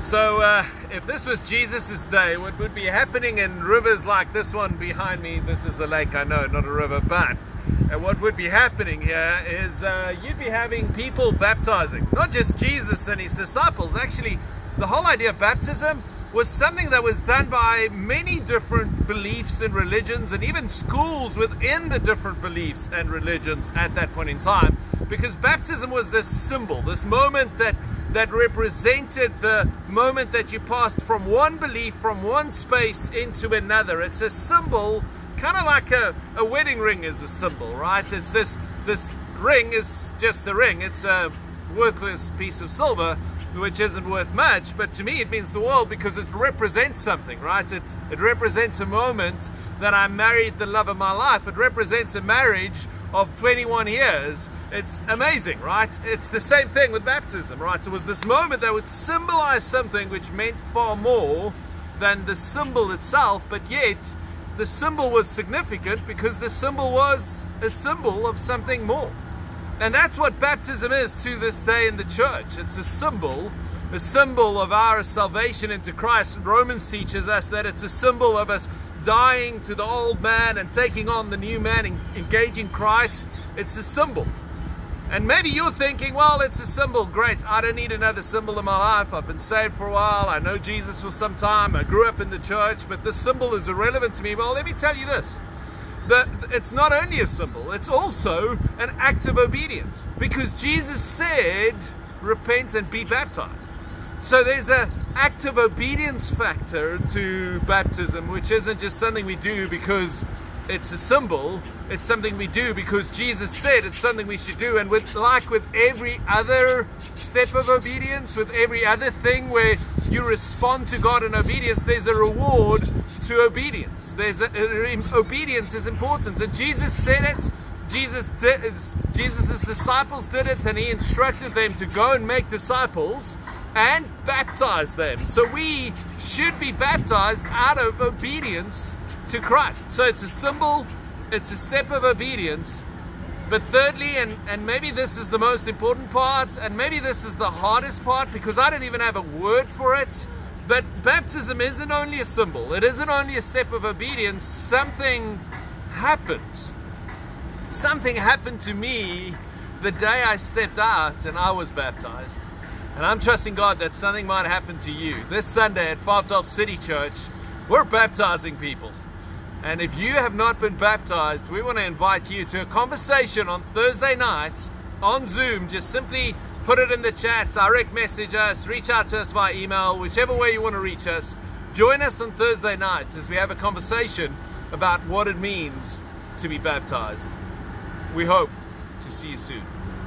So if this was Jesus's day, what would be happening in rivers like this one behind me? This is a lake, I know, not a river, but what would be happening here is you'd be having people baptizing, not just Jesus and his disciples. Actually, the whole idea of baptism was something that was done by many different beliefs and religions, and even schools within the different beliefs and religions at that point in time, because baptism was this symbol, this moment that represented the moment that you passed from one belief, from one space into another. It's a symbol, kind of like a wedding ring is a symbol, right? It's this ring is just a ring. It's a worthless piece of silver, which isn't worth much, but to me it means the world because it represents something, right? It represents a moment that I married the love of my life. It represents a marriage of 21 years. It's amazing, right? It's the same thing with baptism, right? It was this moment that would symbolize something which meant far more than the symbol itself, but yet the symbol was significant because the symbol was a symbol of something more. And that's what baptism is to this day in the church. It's a symbol of our salvation into Christ. Romans teaches us that it's a symbol of us dying to the old man and taking on the new man, engaging Christ. It's a symbol. And maybe you're thinking, well, it's a symbol. Great, I don't need another symbol in my life. I've been saved for a while. I know Jesus for some time. I grew up in the church, but this symbol is irrelevant to me. Well, let me tell you this. It's not only a symbol, it's also an act of obedience, because Jesus said, repent and be baptized. So there's an act of obedience factor to baptism, which isn't just something we do because it's a symbol. It's something we do because Jesus said it's something we should do. And with every other step of obedience, with every other thing where you respond to God in obedience, there's a reward to obedience. Obedience is important, and Jesus said it. Jesus's disciples did it, and he instructed them to go and make disciples and baptize them. So we should be baptized out of obedience to Christ. So it's a symbol, it's a step of obedience. But thirdly, and maybe this is the most important part, and maybe this is the hardest part because I don't even have a word for it, but baptism isn't only a symbol. It isn't only a step of obedience. Something happens. Something happened to me the day I stepped out and I was baptized. And I'm trusting God that something might happen to you. This Sunday at 512 City Church, we're baptizing people. And if you have not been baptized, we want to invite you to a conversation on Thursday night on Zoom. Just simply put it in the chat, direct message us, reach out to us via email, whichever way you want to reach us. Join us on Thursday night as we have a conversation about what it means to be baptized. We hope to see you soon.